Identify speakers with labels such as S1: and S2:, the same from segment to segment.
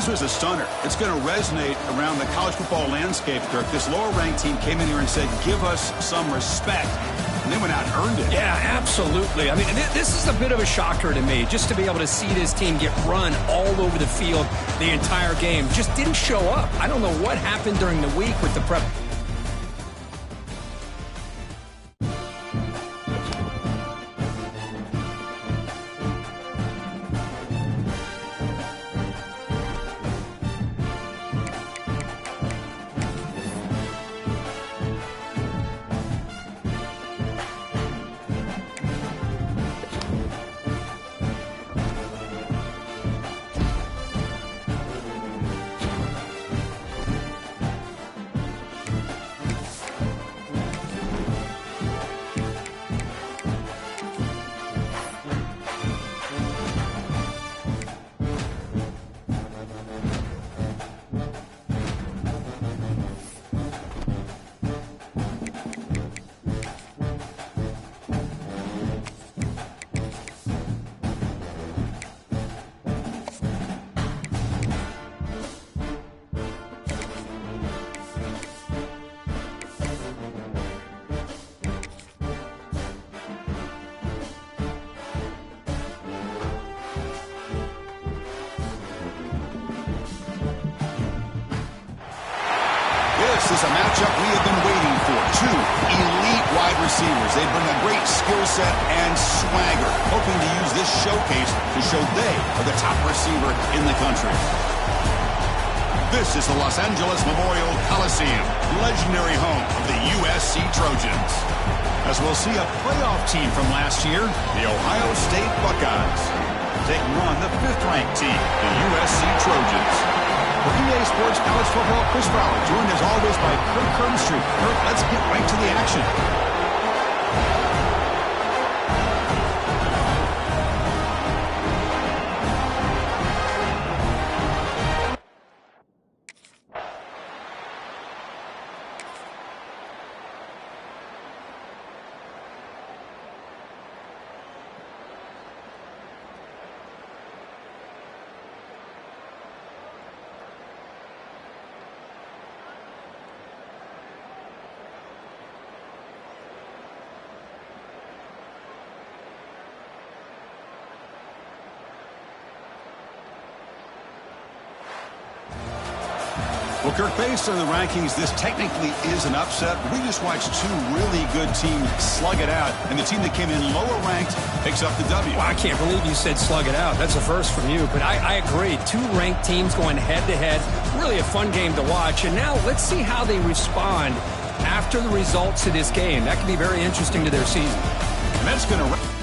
S1: This was a stunner. It's going to resonate around the college football landscape, Kirk. This lower-ranked team came in here and said, give us some respect. And they went out and earned it.
S2: Yeah, absolutely. I mean, this is a bit of a shocker to me, just to be able to see this team get run all over the field the entire game. Just didn't show up. I don't know what happened during the week with the prep.
S1: This is a matchup we have been waiting for. Two elite wide receivers. They bring a great skill set and swagger, hoping to use this showcase to show they are the top receiver in the country. This is the Los Angeles Memorial Coliseum, legendary home of the USC Trojans. As we'll see a playoff team from last year, the Ohio State Buckeyes, taking on the 5th-ranked team, the USC Trojans. For EA Sports College Football, Chris Fowler, joined as always by Kirk Curtis. Kirk, let's get right to the action. Well, Kirk, based on the rankings, this technically is an upset. We just watched two really good teams slug it out, and the team that came in lower ranked picks up the W.
S2: Well, I can't believe you said slug it out. That's a first from you, but I agree. Two ranked teams going head-to-head. Really a fun game to watch, and now let's see how they respond after the results of this game. That can be very interesting to their season.
S1: And that's going to...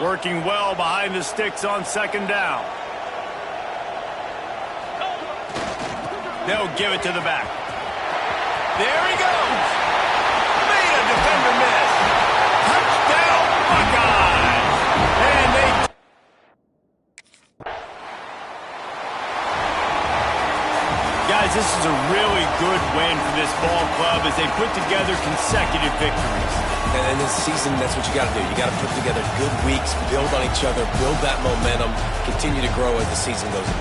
S3: Working well behind the sticks on second down. They'll give it to the back. There he goes. Made a defender miss. Touchdown, Buckeyes. And they... Guys, this is a really good win for this ball club as they put together consecutive victories.
S4: And this season, that's what you got to do. You got to put together good weeks, build on each other, build that momentum, continue to grow as the season goes on.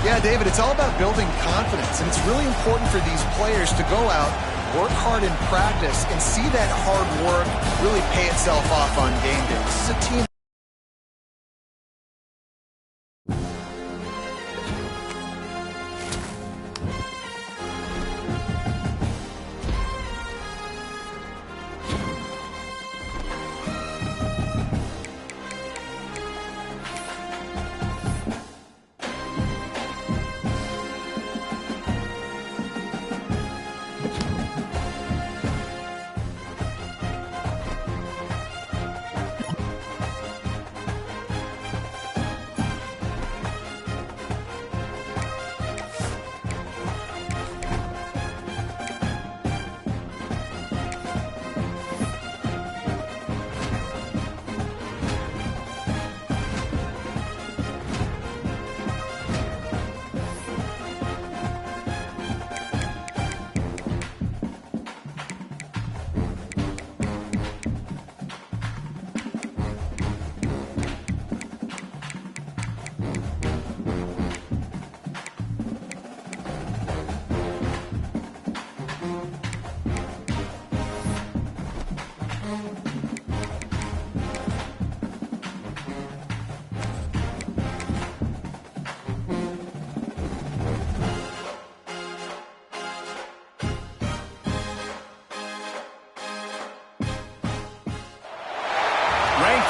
S5: Yeah, David, it's all about building confidence, and it's really important for these players to go out, work hard in practice, and see that hard work really pay itself off on game day. This is a team.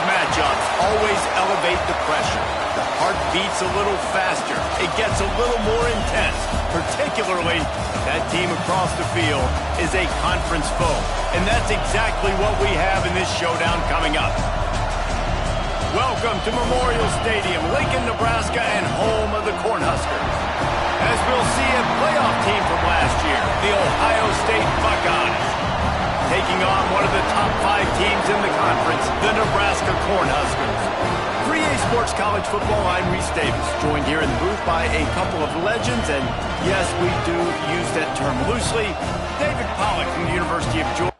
S3: Matchups always elevate the pressure. The heart beats a little faster. It gets a little more intense. Particularly, that team across the field is a conference foe. And that's exactly what we have in this showdown coming up. Welcome to Memorial Stadium, Lincoln, Nebraska, and home of the Cornhuskers. As we'll see a playoff team from last year, the Ohio State Buckeyes, taking on one of the top 5 teams in the conference, the Nebraska Cornhuskers. 3A Sports College Football, I'm Reese Davis, joined here in the booth by a couple of legends, and yes, we do use that term loosely. David Pollack from the University of Georgia.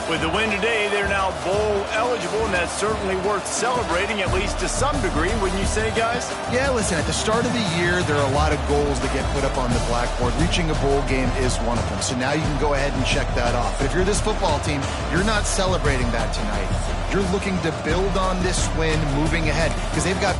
S3: With the win today, they're now bowl eligible, and that's certainly worth celebrating, at least to some degree, wouldn't you say, guys?
S5: Yeah, listen, at the start of the year, there are a lot of goals that get put up on the blackboard. Reaching a bowl game is one of them. So now you can go ahead and check that off. But if you're this football team, you're not celebrating that tonight. You're looking to build on this win moving ahead because they've got...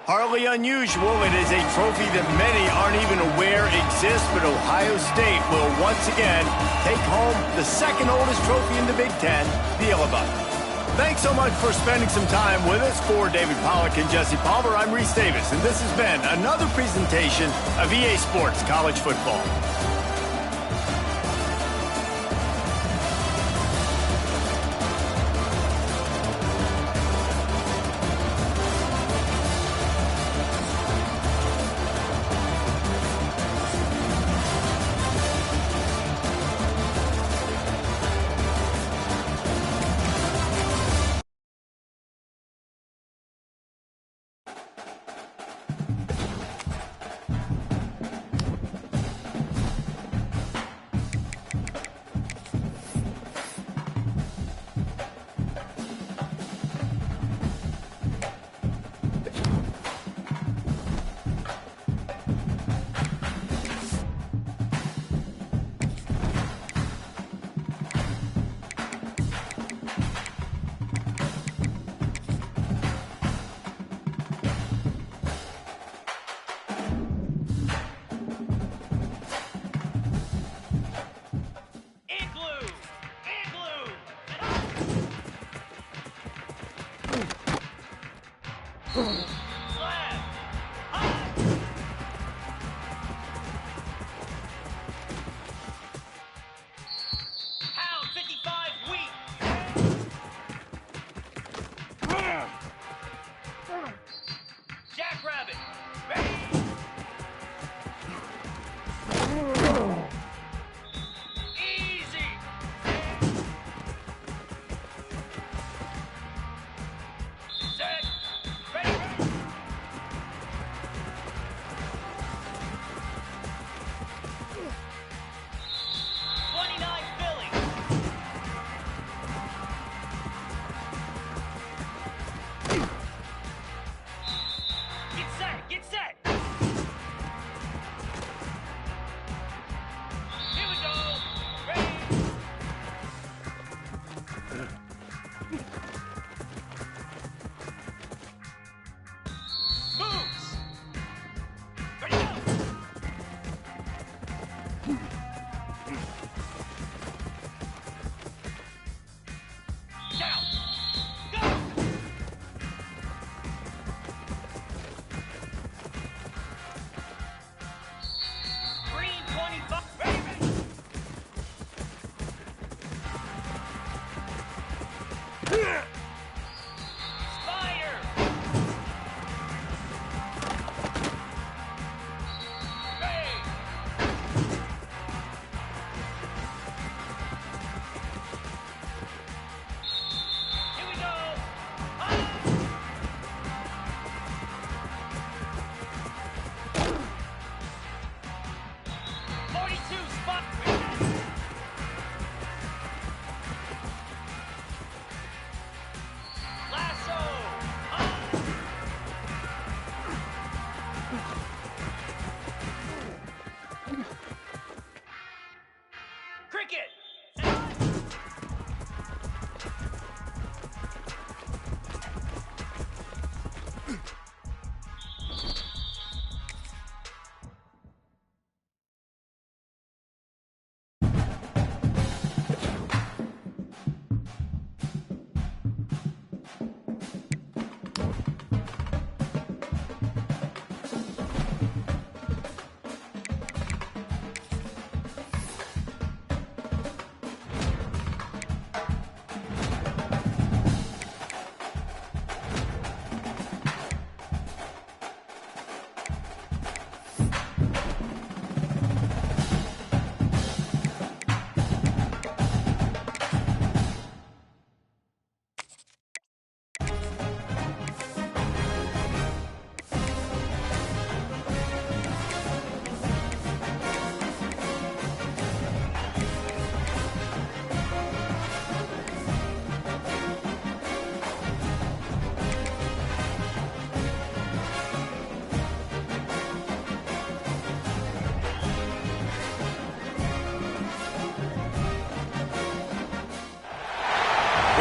S3: Hardly unusual. It is a trophy that many aren't even aware exists, but Ohio State will once again take home the second oldest trophy in the Big Ten, the Yellow Button. Thanks so much for spending some time with us. For David Pollack and Jesse Palmer, I'm Reese Davis, and this has been another presentation of EA Sports College Football.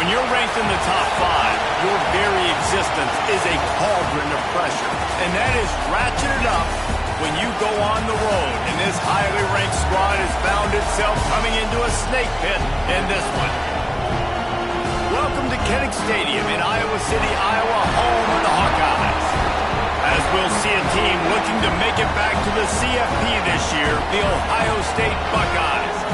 S3: When you're ranked in the top 5, your very existence is a cauldron of pressure. And that is ratcheted up when you go on the road. And this highly ranked squad has found itself coming into a snake pit in this one. Welcome to Kinnick Stadium in Iowa City, Iowa, home of the Hawkeyes. As we'll see a team looking to make it back to the CFP this year, the Ohio State Buckeyes.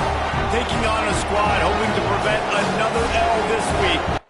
S3: Taking on a squad hoping to prevent another L this week.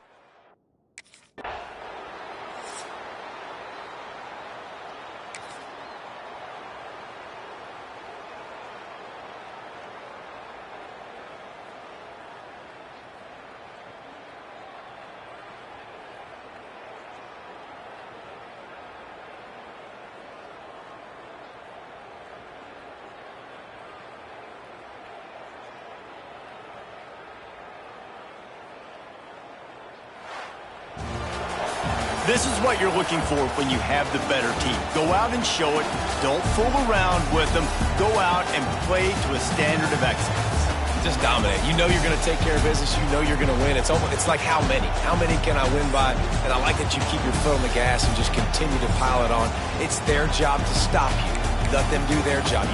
S3: This is what you're looking for when you have the better team. Go out and show it. Don't fool around with them. Go out and play to a standard of excellence.
S4: Just dominate. You know you're going to take care of business. You know you're going to win. It's like how many? How many can I win by? And I like that you keep your foot on the gas and just continue to pile it on. It's their job to stop you. Let them do their job.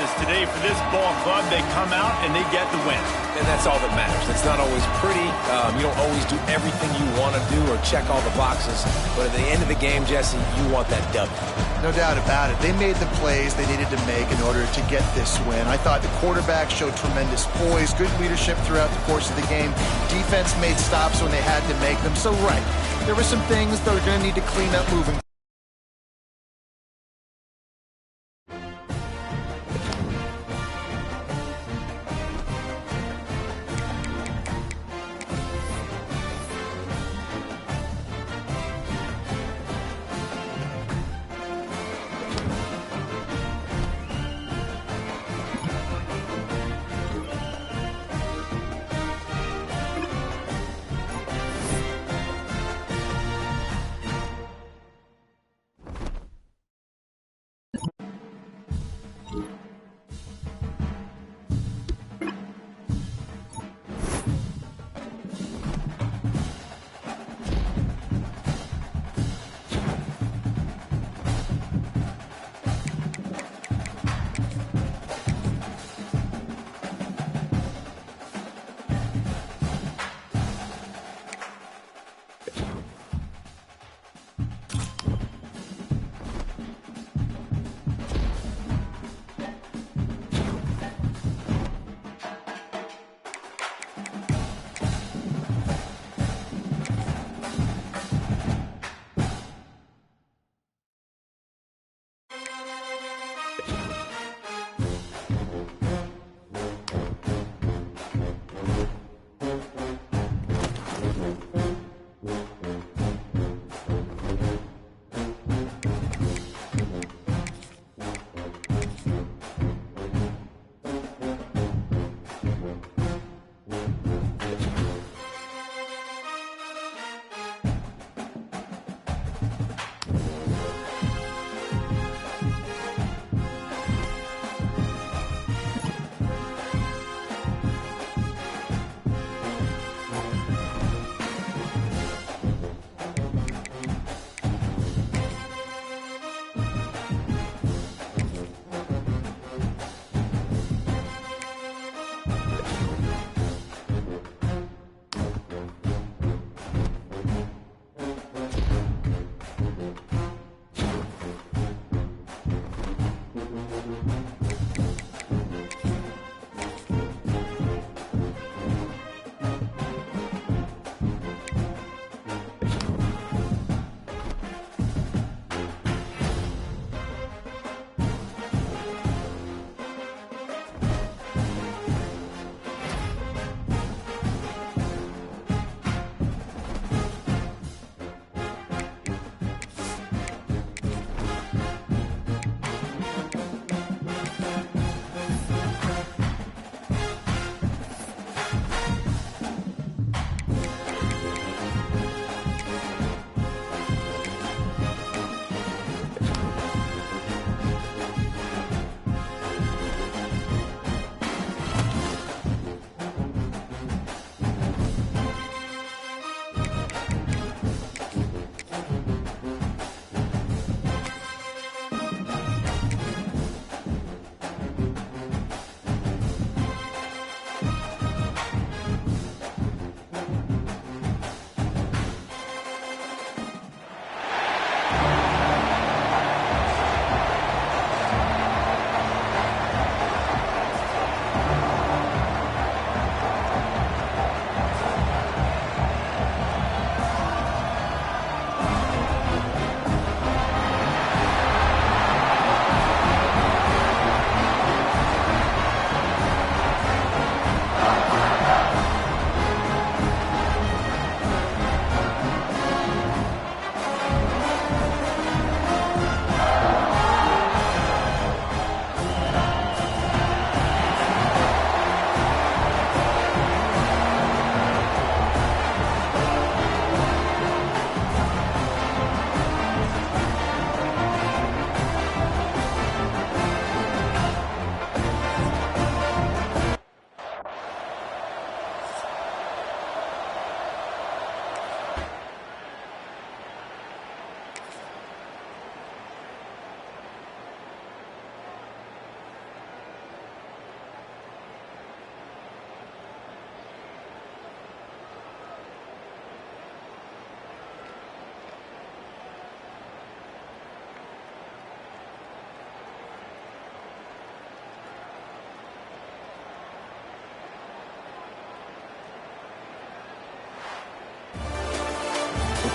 S3: business today for this ball club. They come out and they get the win.
S4: And that's all that matters. It's not always pretty. You don't always do everything you want to do or check all the boxes. But at the end of the game, Jesse, you want that W.
S5: No doubt about it. They made the plays they needed to make in order to get this win. I thought the quarterback showed tremendous poise, good leadership throughout the course of the game. Defense made stops when they had to make them. So, right, there were some things that are going to need to clean up moving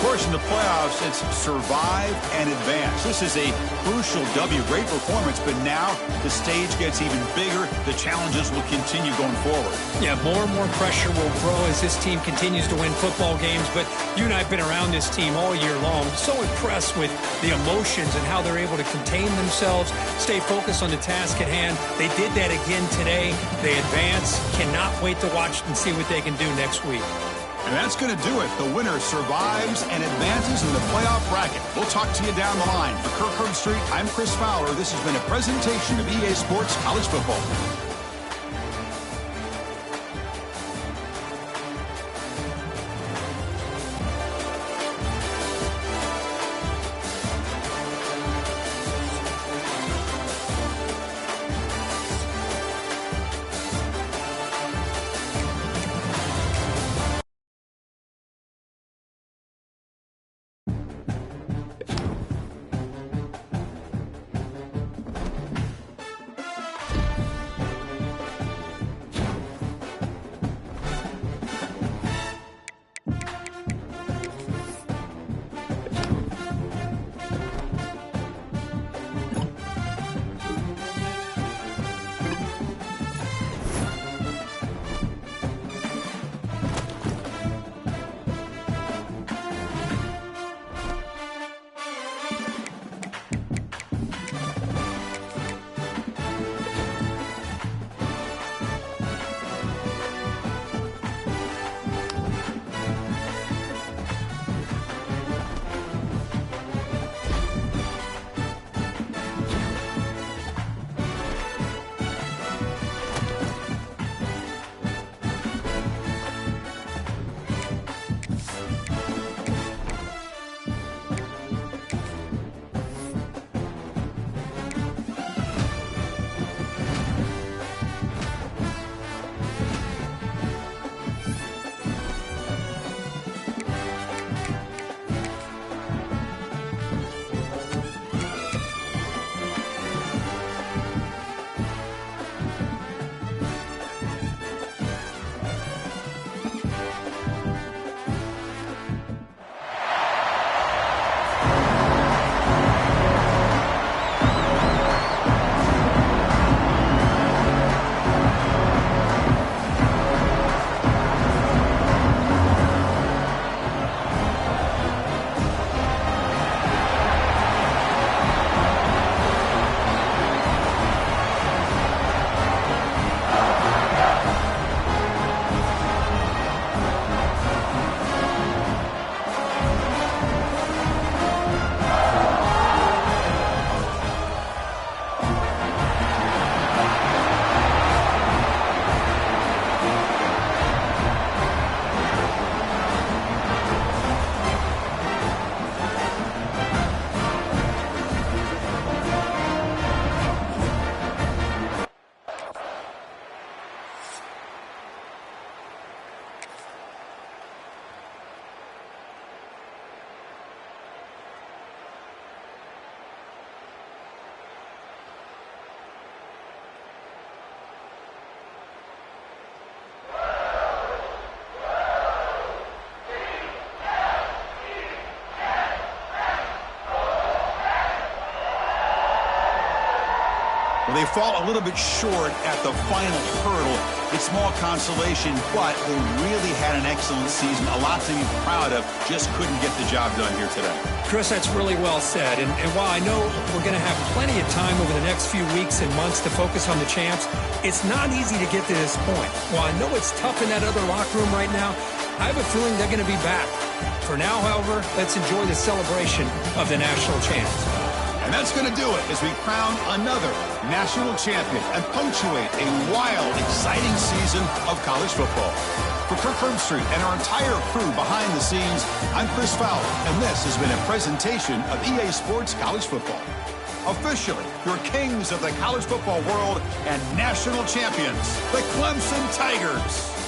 S1: course, in the playoffs, it's survive and advance. This is a crucial W. Great performance, but now the stage gets even bigger. The challenges will continue going forward.
S2: Yeah, more and more pressure will grow as this team continues to win football games, but you and I have been around this team all year long. So impressed with the emotions and how they're able to contain themselves, stay focused on the task at hand. They did that again today. They advance. Cannot wait to watch and see what they can do next week.
S1: And that's going to do it. The winner survives and advances in the playoff bracket. We'll talk to you down the line. For Kirk Herbstreit, I'm Chris Fowler. This has been a presentation of EA Sports College Football. Well, they fall a little bit short at the final hurdle. It's small consolation, but they really had an excellent season. A lot to be proud of. Just couldn't get the job done here today.
S2: Chris, that's really well said. And while I know we're going to have plenty of time over the next few weeks and months to focus on the champs, it's not easy to get to this point. While I know it's tough in that other locker room right now, I have a feeling they're going to be back. For now, however, let's enjoy the celebration of the national champs.
S1: And that's going to do it as we crown another national champion and punctuate a wild, exciting season of college football. For Kirk Herbstreit and our entire crew behind the scenes, I'm Chris Fowler, and this has been a presentation of EA Sports College Football. Officially, your kings of the college football world and national champions, the Clemson Tigers.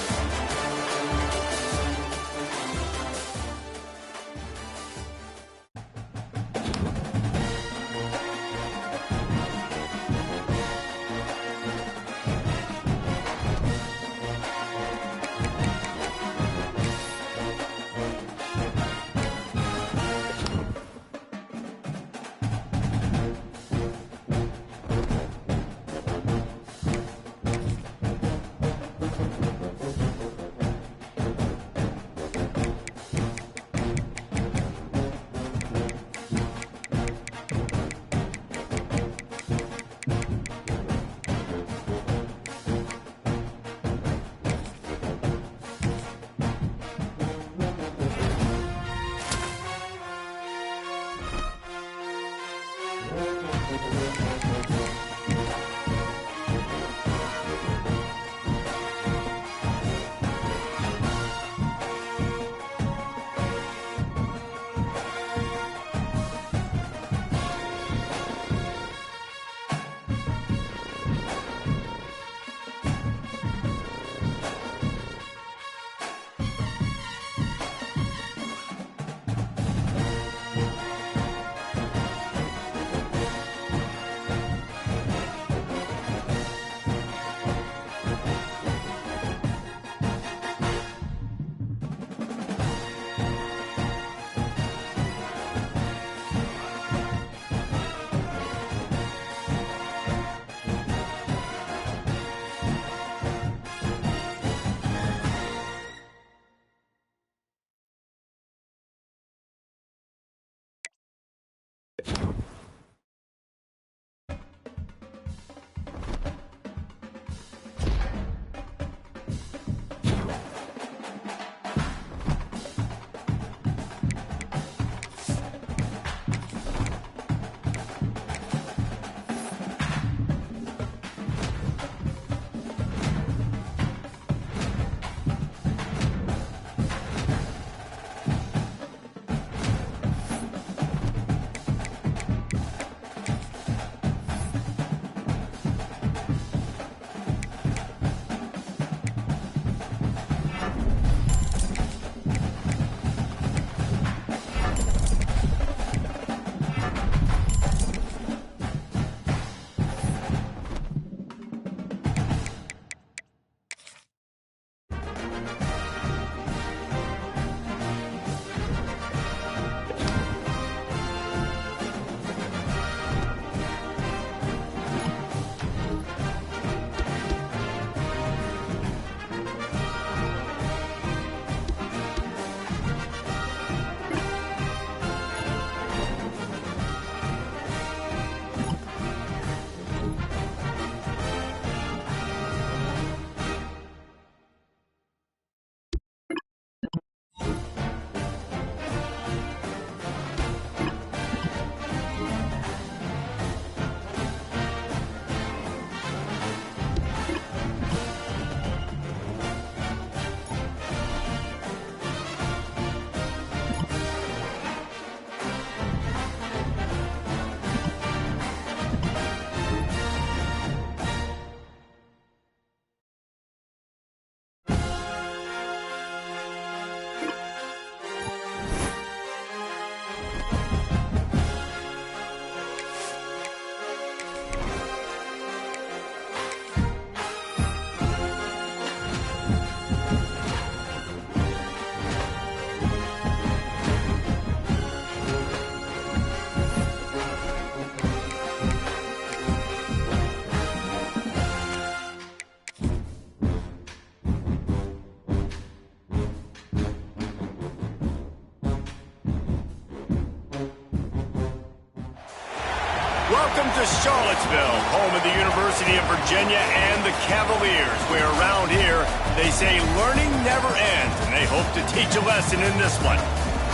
S3: Welcome to Charlottesville, home of the University of Virginia and the Cavaliers, where around here they say learning never ends, and they hope to teach a lesson in this one.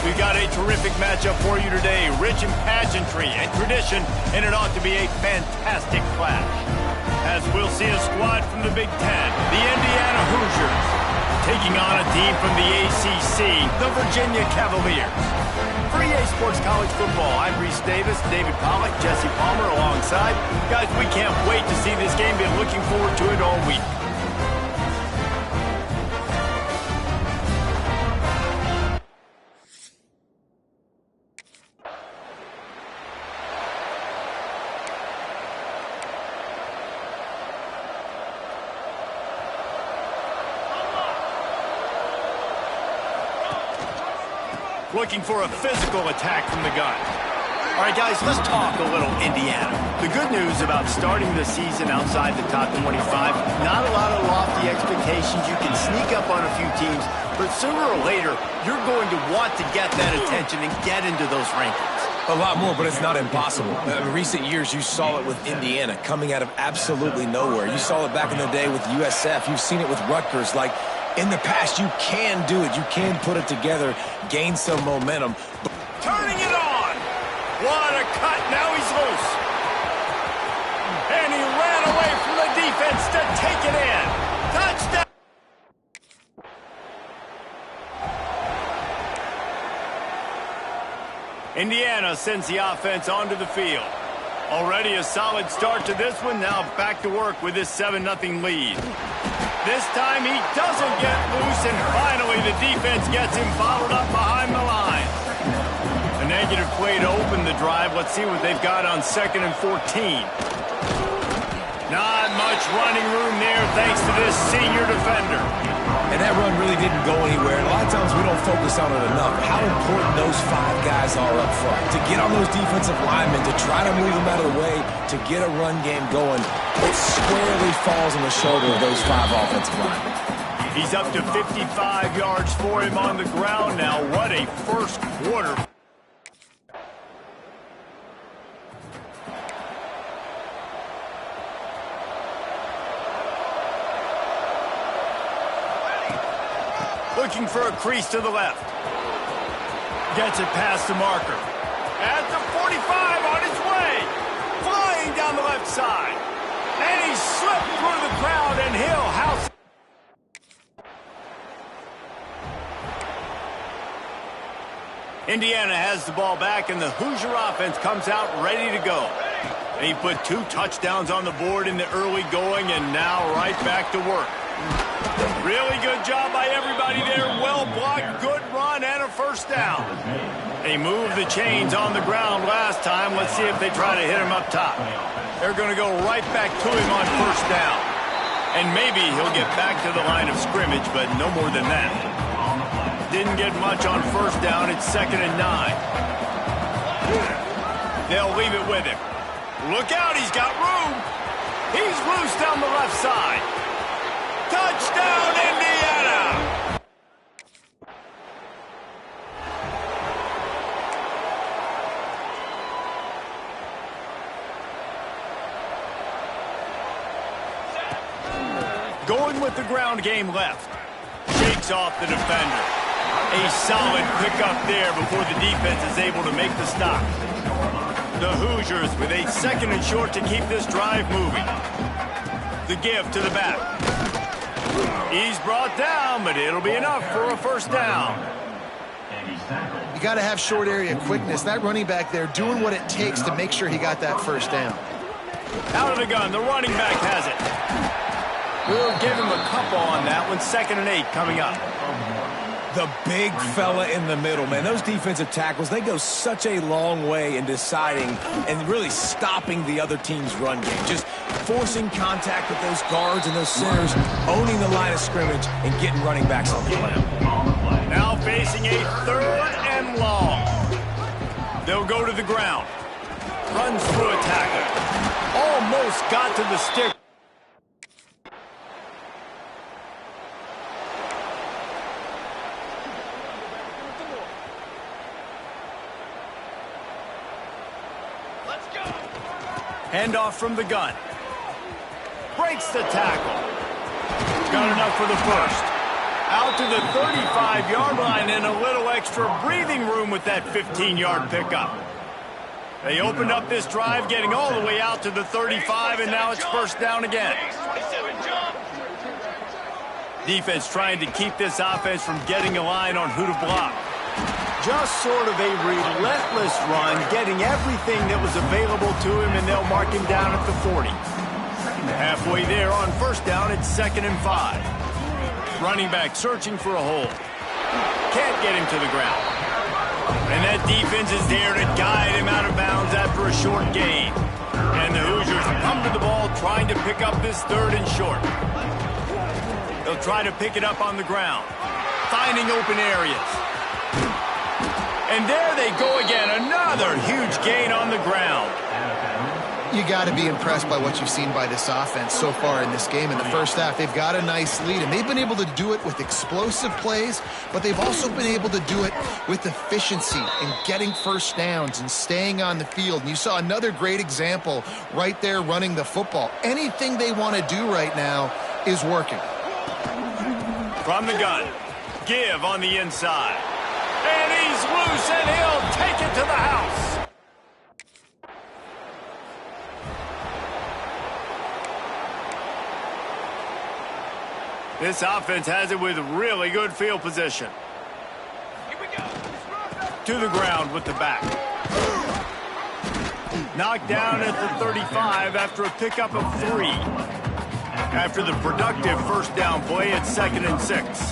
S3: We've got a terrific matchup for you today, rich in pageantry and tradition, and it ought to be a fantastic clash. As we'll see a squad from the Big Ten, the Indiana Hoosiers, taking on a team from the ACC, the Virginia Cavaliers. For EA Sports College Football, I'm Reese Davis, David Pollack, Jesse Palmer alongside. Guys, we can't wait to see this game. Been looking forward to it all week. Looking for a physical attack from the gun. All right, guys, let's talk a little Indiana. The good news about starting the season outside the top 25, not a lot of lofty expectations. You can sneak up on a few teams, but sooner or later, you're going to want to get that attention and get into those rankings.
S4: A lot more, but it's not impossible. In recent years, you saw it with Indiana coming out of absolutely nowhere. You saw it back in the day with USF. You've seen it with Rutgers. Like, in the past, you can do it. You can put it together, gain some momentum.
S3: Turning it on! What a cut! Now he's loose. And he ran away from the defense to take it in. Touchdown! Indiana sends the offense onto the field. Already a solid start to this one. Now back to work with this 7-0 lead. This time he doesn't get loose, and finally the defense gets him bottled up behind the line. A negative play to open the drive. Let's see what they've got on 2nd and 14. Not much running room there thanks to this senior defender.
S4: And that run really didn't go anywhere. And a lot of times we don't focus on it enough. How important those 5 guys are up front. To get on those defensive linemen, to try to move them out of the way, to get a run game going, it squarely falls on the shoulder of those 5 offensive linemen.
S3: He's up to 55 yards for him on the ground now. What a first quarter. Looking for a crease to the left. Gets it past the marker. At the 45 on his way. Flying down the left side. And he slipped through the crowd, and he'll house. Indiana has the ball back, and the Hoosier offense comes out ready to go. And he put 2 touchdowns on the board in the early going, and now right back to work. Really good job by everybody there. Well blocked, good run, and a first down. They moved the chains on the ground last time. Let's see if they try to hit him up top. They're going to go right back to him on first down. And maybe he'll get back to the line of scrimmage, but no more than that. Didn't get much on first down. It's 2nd and 9. They'll leave it with him. Look out, he's got room. He's loose down the left side. Touchdown, Indiana! Going with the ground game left. Shakes off the defender. A solid pickup there before the defense is able to make the stop. The Hoosiers with a 2nd and short to keep this drive moving. The give to the back. He's brought down, but it'll be enough for a first down.
S5: You got to have short area quickness. That running back there doing what it takes to make sure he got that first down.
S3: Out of the gun, the running back has it. We'll give him a couple on that one. 2nd and 8 coming up.
S4: The big fella in the middle, man. Those defensive tackles, they go such a long way in deciding and really stopping the other team's run game. Just forcing contact with those guards and those centers, owning the line of scrimmage, and getting running backs on the play.
S3: Now facing a 3rd and long. They'll go to the ground. Runs through a tackle. Almost got to the stick. Handoff from the gun. Breaks the tackle. Got enough for the first. Out to the 35-yard line and a little extra breathing room with that 15-yard pickup. They opened up this drive, getting all the way out to the 35, and now it's first down again. Defense trying to keep this offense from getting a line on who to block. Just sort of a relentless run, getting everything that was available to him, and they'll mark him down at the 40. Halfway there on first down, it's 2nd and 5. Running back searching for a hole. Can't get him to the ground. And that defense is there to guide him out of bounds after a short gain. And the Hoosiers come to the ball trying to pick up this 3rd and short. They'll try to pick it up on the ground, finding open areas. And there they go again, another huge gain on the ground.
S5: You got to be impressed by what you've seen by this offense so far in this game. In the first half, they've got a nice lead, and they've been able to do it with explosive plays, but they've also been able to do it with efficiency and getting first downs and staying on the field. And you saw another great example right there running the football. Anything they want to do right now is working.
S3: From the gun, give on the inside. And he's loose, and he'll take it to the house. This offense has it with really good field position. Here we go. To the ground with the back. Knocked down at the 35 after a pickup of 3. After the productive first down play, it's 2nd and 6.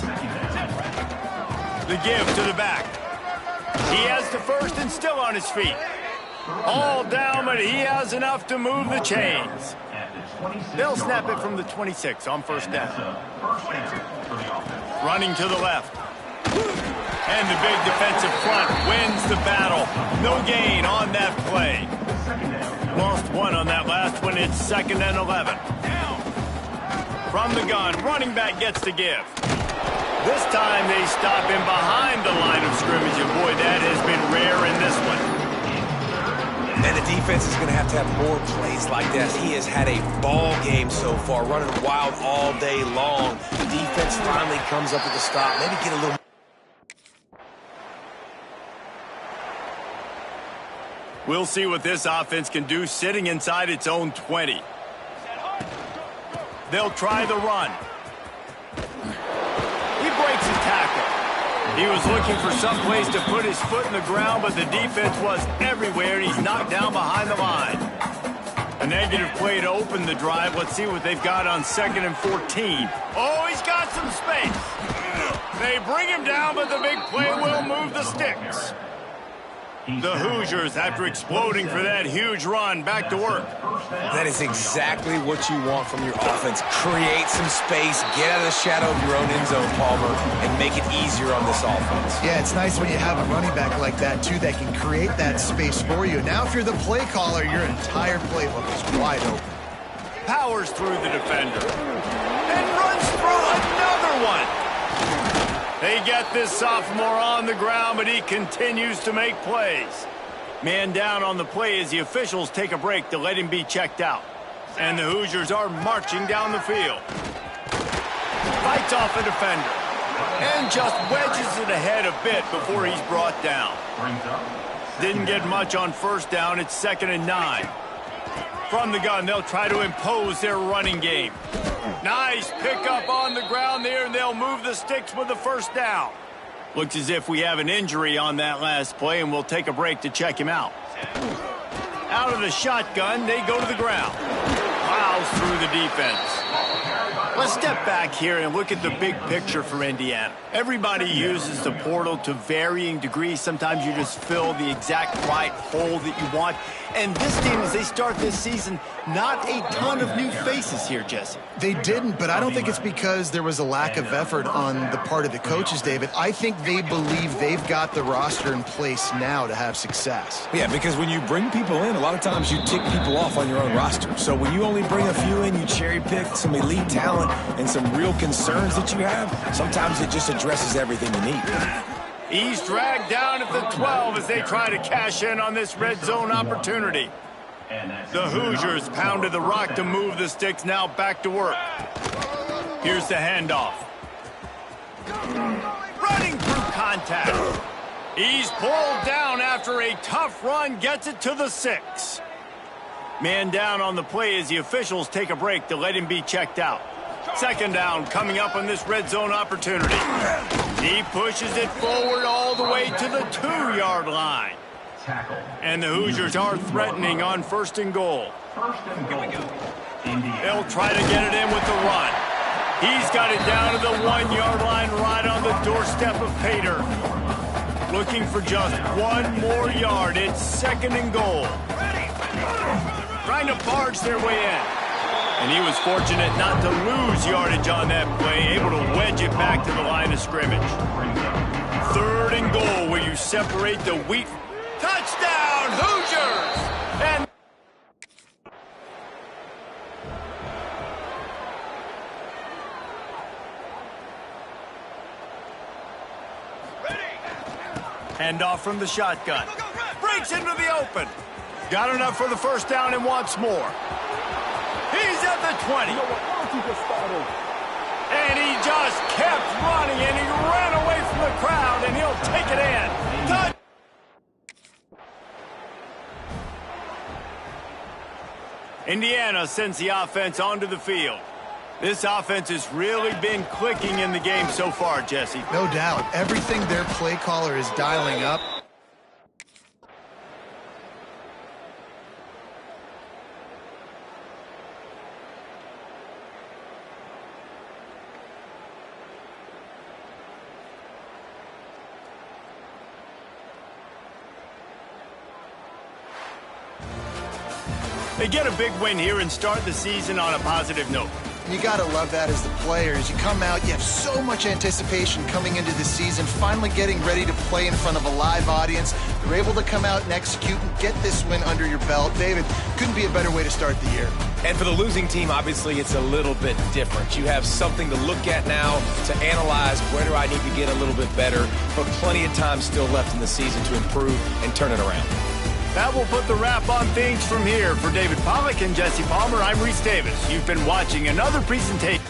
S3: The give to the back. He has the first and still on his feet. All down, but he has enough to move the chains. They'll snap it from the 26 on first down. Running to the left. And the big defensive front wins the battle. No gain on that play. Lost 1 on that last one. It's 2nd and 11. From the gun, running back gets the give. This time they stop him behind the line of scrimmage, and boy, that has been rare in this one.
S4: And the defense is going to have more plays like this. He has had a ball game so far, running wild all day long. The defense finally comes up with a stop. Maybe get a little...
S3: We'll see what this offense can do sitting inside its own 20. They'll try the run. He breaks a tackle. He was looking for some place to put his foot in the ground, but the defense was everywhere, and he's knocked down behind the line. A negative play to open the drive. Let's see what they've got on 2nd and 14. Oh, he's got some space. They bring him down, but the big play will move the sticks. The Hoosiers, after exploding for that huge run, back to work.
S4: That is exactly what you want from your offense. Create some space, get out of the shadow of your own end zone, Palmer, and make it easier on this offense.
S5: Yeah, it's nice when you have a running back like that, too, that can create that space for you. Now, if you're the play caller, your entire playbook is wide open.
S3: Powers through the defender. And runs through another one. They get this sophomore on the ground, but he continues to make plays. Man down on the play as the officials take a break to let him be checked out. And the Hoosiers are marching down the field. Fights off a defender. And just wedges it ahead a bit before he's brought down. Didn't get much on first down. It's 2nd and 9. From the gun, they'll try to impose their running game. Nice pickup on the ground there, and they'll move the sticks with the first down. Looks as if we have an injury on that last play, and we'll take a break to check him out. Out of the shotgun, they go to the ground. Plows through the defense. Let's step back here and look at the big picture for Indiana. Everybody uses the portal to varying degrees. Sometimes you just fill the exact right hole that you want. And this team, as they start this season, not a ton of new faces here, Jesse.
S5: They didn't, but I don't think it's because there was a lack of effort on the part of the coaches, David. I think they believe they've got the roster in place now to have success.
S4: Yeah, because when you bring people in, a lot of times you tick people off on your own roster. So when you only bring a few in, you cherry pick some elite talent and some real concerns that you have, sometimes it just addresses everything you need.
S3: He's dragged down at the 12 as they try to cash in on this red zone opportunity. The Hoosiers pounded the rock to move the sticks, now back to work. Here's the handoff. Running through contact. He's pulled down after a tough run, gets it to the 6. Man down on the play as the officials take a break to let him be checked out. Second down coming up on this red zone opportunity. He pushes it forward all the way to the 2-yard line. And the Hoosiers are threatening on 1st and goal. They'll try to get it in with the run. He's got it down to the 1-yard line right on the doorstep of Pater. Looking for just 1 more yard. It's 2nd and goal. Trying to barge their way in. And he was fortunate not to lose yardage on that play, able to wedge it back to the line of scrimmage. 3rd and goal where you separate the wheat. Touchdown, Hoosiers! And handoff from the shotgun. Breaks into the open. Got enough for the 1st down and wants more. He's at the 20. And he just kept running, and he ran away from the crowd, and he'll take it in. Indiana sends the offense onto the field. This offense has really been clicking in the game so far, Jesse.
S5: No doubt. Everything their play caller is dialing up.
S3: They get a big win here and start the season on a positive note.
S5: You got to love that as the players. You come out, you have so much anticipation coming into the season, finally getting ready to play in front of a live audience. They're able to come out and execute and get this win under your belt. David, couldn't be a better way to start the year.
S4: And for the losing team, obviously, it's a little bit different. You have something to look at now, to analyze where do I need to get a little bit better, but plenty of time still left in the season to improve and turn it around.
S3: That will put the wrap on things from here. For David Pollack and Jesse Palmer, I'm Reese Davis. You've been watching another presentation.